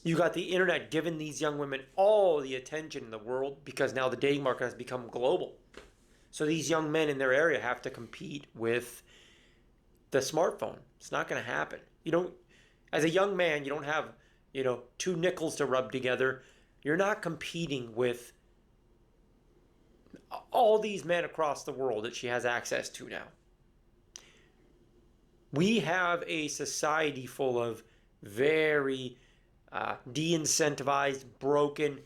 You got the internet giving these young women all the attention in the world because now the dating market has become global. So these young men in their area have to compete with the smartphone. It's not going to happen. You don't, as a young man, you don't have, two nickels to rub together. You're not competing with all these men across the world that she has access to now. We have a society full of very de incentivized, broken,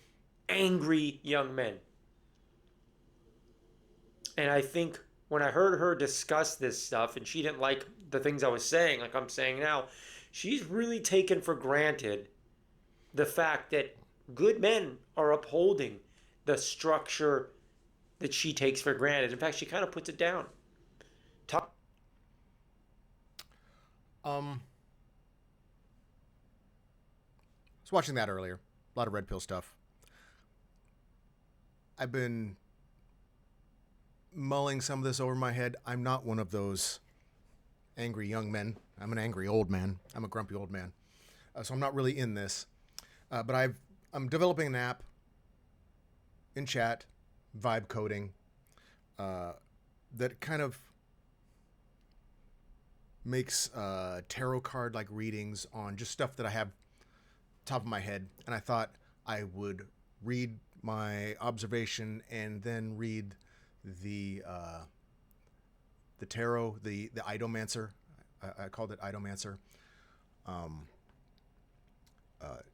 angry young men. And I think when I heard her discuss this stuff and she didn't like the things I was saying, like I'm saying now, she's really taken for granted the fact that good men are upholding the structure that she takes for granted. In fact, she kind of puts it down. Talk. Um, I was watching that earlier. A lot of red pill stuff. I've been mulling some of this over my head. I'm not one of those angry young men. I'm an angry old man. I'm a grumpy old man. So I'm not really in this. But I'm developing an app in chat, vibe coding, that kind of makes tarot card like readings on just stuff that I have top of my head. And I thought I would read my observation and then read the tarot, the Eidomancer. I called it Eidomancer.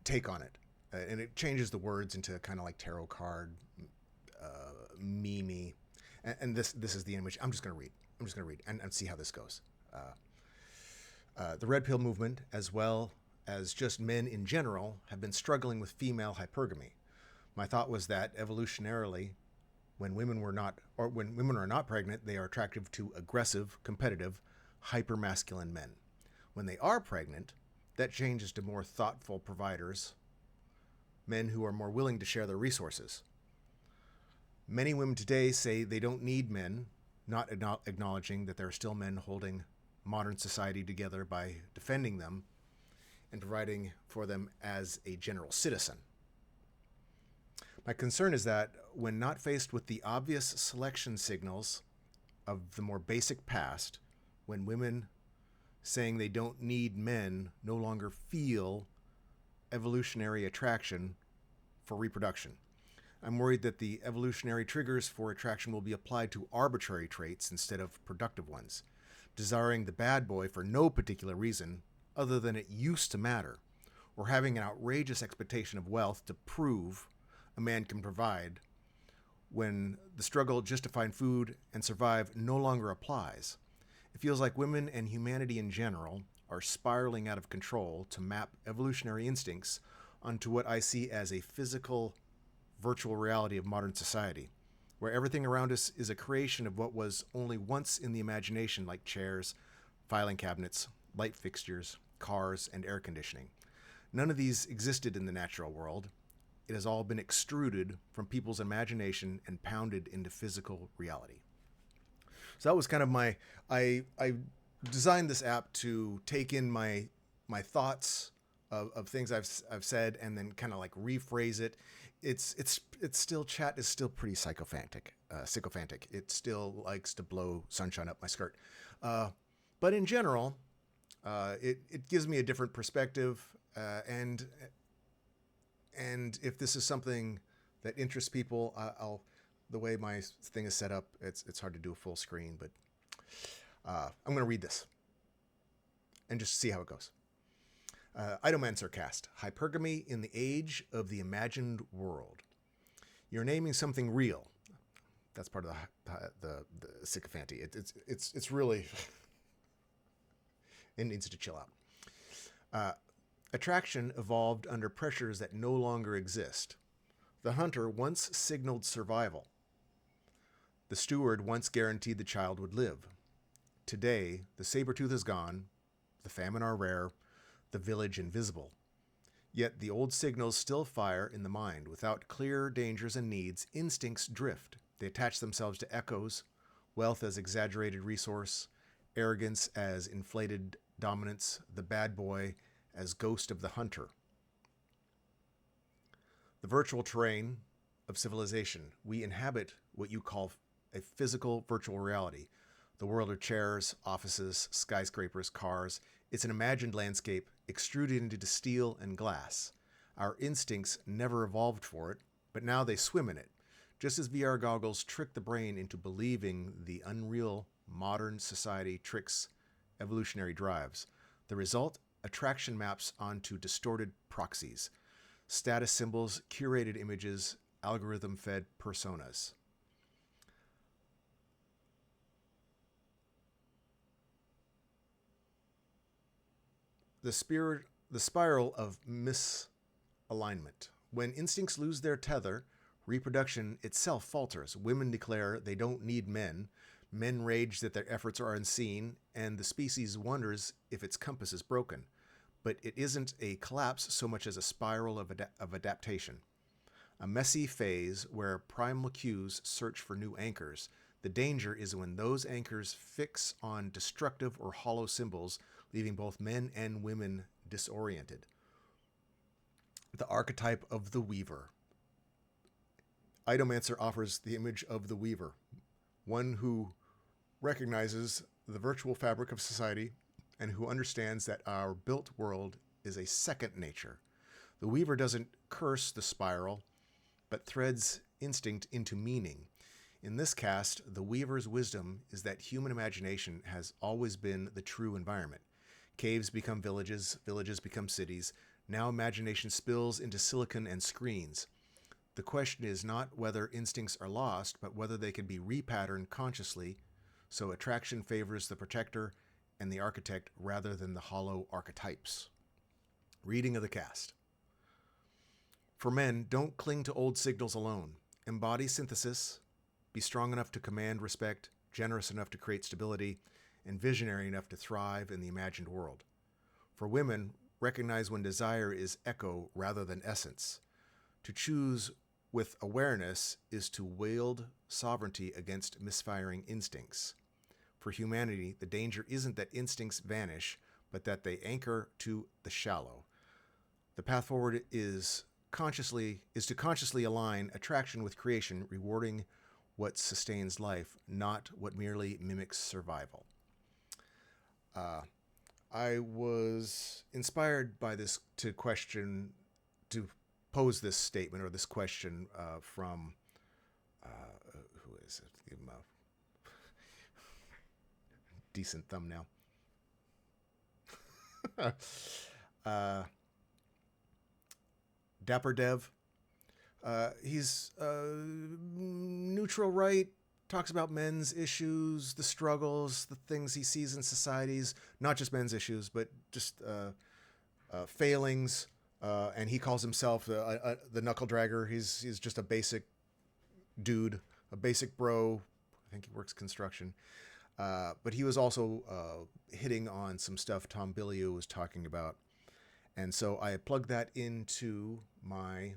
Take on it, and it changes the words into kind of like tarot card, meme, and this is the image. I'm just gonna read. And see how this goes. The red pill movement, as well as just men in general, have been struggling with female hypergamy. My thought was that evolutionarily, when women are not pregnant, they are attractive to aggressive, competitive, hypermasculine men. When they are pregnant, that changes to more thoughtful providers, men who are more willing to share their resources. Many women today say they don't need men, not acknowledging that there are still men holding modern society together by defending them and providing for them as a general citizen. My concern is that when not faced with the obvious selection signals of the more basic past, when women saying they don't need men no longer feel evolutionary attraction for reproduction. I'm worried that the evolutionary triggers for attraction will be applied to arbitrary traits instead of productive ones, desiring the bad boy for no particular reason other than it used to matter, or having an outrageous expectation of wealth to prove a man can provide when the struggle just to find food and survive no longer applies. It feels like women and humanity in general are spiraling out of control to map evolutionary instincts onto what I see as a physical, virtual reality of modern society, where everything around us is a creation of what was only once in the imagination, like chairs, filing cabinets, light fixtures, cars, and air conditioning. None of these existed in the natural world. It has all been extruded from people's imagination and pounded into physical reality. So that was kind of I designed this app to take in my thoughts of things I've said and then kind of like rephrase it. It's still, chat is still pretty sycophantic. It still likes to blow sunshine up my skirt. But in general, it gives me a different perspective, and if this is something that interests people, the way my thing is set up, it's hard to do a full screen, but I'm going to read this and just see how it goes. Eidomancer cast, Hypergamy in the Age of the Imagined World. You're naming something real. That's part of the sycophancy. It's really it needs to chill out. Attraction evolved under pressures that no longer exist. The hunter once signaled survival. The steward once guaranteed the child would live. Today, the saber-tooth is gone, the famine are rare, the village invisible. Yet the old signals still fire in the mind. Without clear dangers and needs, instincts drift. They attach themselves to echoes, wealth as exaggerated resource, arrogance as inflated dominance, the bad boy as ghost of the hunter. the virtual terrain of civilization. We inhabit what you call a physical virtual reality. The world of chairs, offices, skyscrapers, cars. It's an imagined landscape extruded into steel and glass. Our instincts never evolved for it, but now they swim in it. Just as VR goggles trick the brain into believing the unreal modern society tricks evolutionary drives. The result? Attraction maps onto distorted proxies, status symbols, curated images, algorithm-fed personas. The spiral of misalignment. When instincts lose their tether, reproduction itself falters. Women declare they don't need men. Men rage that their efforts are unseen, and the species wonders if its compass is broken. But it isn't a collapse so much as a spiral of adaptation. A messy phase where primal cues search for new anchors. The danger is when those anchors fix on destructive or hollow symbols, leaving both men and women disoriented. The archetype of the weaver. Eidomancer offers the image of the weaver, one who recognizes the virtual fabric of society and who understands that our built world is a second nature. The weaver doesn't curse the spiral, but threads instinct into meaning. In this cast, the weaver's wisdom is that human imagination has always been the true environment. Caves become villages, villages become cities. Now imagination spills into silicon and screens. The question is not whether instincts are lost, but whether they can be repatterned consciously, so attraction favors the protector and the architect rather than the hollow archetypes. Reading of the cast. For men, don't cling to old signals alone. Embody synthesis, be strong enough to command respect, generous enough to create stability, and visionary enough to thrive in the imagined world. For women, recognize when desire is echo rather than essence. To choose with awareness is to wield sovereignty against misfiring instincts. For humanity, the danger isn't that instincts vanish, but that they anchor to the shallow. The path forward is to consciously align attraction with creation, rewarding what sustains life, not what merely mimics survival. I was inspired by this to pose this statement or this question from who is it? Give him a decent thumbnail. Dapper Dev. He's neutral right, talks about men's issues, the struggles, the things he sees in societies, not just men's issues, but just failings. And he calls himself the knuckle dragger. He's just a basic dude, a basic bro. I think he works construction. But he was also hitting on some stuff Tom Bilyeu was talking about. And so I plugged that into my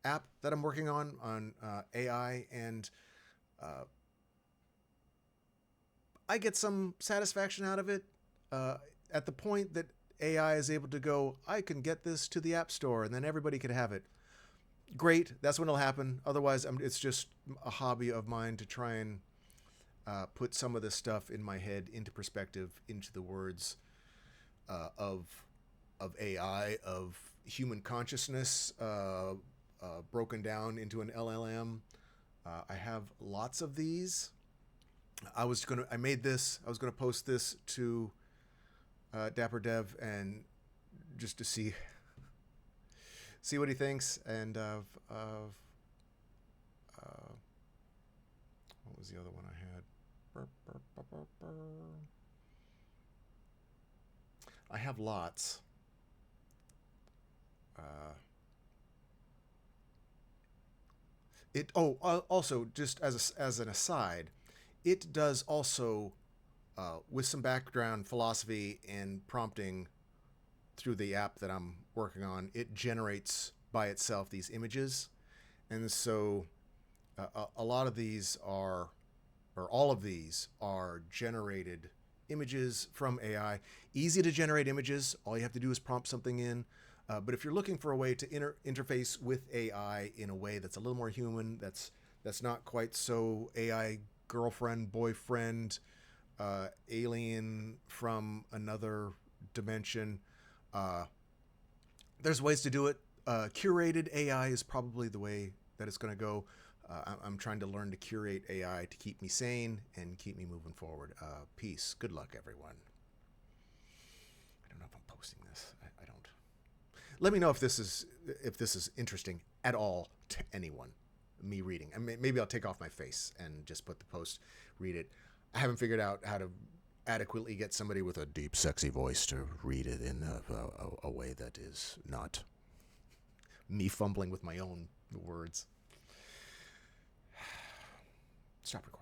app that I'm working on AI, and I get some satisfaction out of it at the point that AI is able to go, I can get this to the App Store, and then everybody can have it. Great, that's when it'll happen. Otherwise, it's just a hobby of mine to try and put some of this stuff in my head into perspective, into the words of AI, of human consciousness, broken down into an LLM. I have lots of these. I was gonna post this to Dapper Dev and just to see what he thinks. And what was the other one I had? I have lots. Also, just as an aside, it does also, with some background philosophy and prompting through the app that I'm working on, it generates by itself these images. And so a lot of these are, or all of these are generated images from AI. Easy to generate images. All you have to do is prompt something in. But if you're looking for a way to interface with AI in a way that's a little more human, that's not quite so AI girlfriend, boyfriend, alien from another dimension, there's ways to do it. Curated AI is probably the way that it's going to go. I'm trying to learn to curate AI to keep me sane and keep me moving forward. Peace. Good luck, everyone. I don't know if I'm posting this. I don't. Let me know if this is interesting at all to anyone. Me reading. Maybe I'll take off my face and just put the post, read it. I haven't figured out how to adequately get somebody with a deep, sexy voice to read it in a way that is not me fumbling with my own words. Stop recording.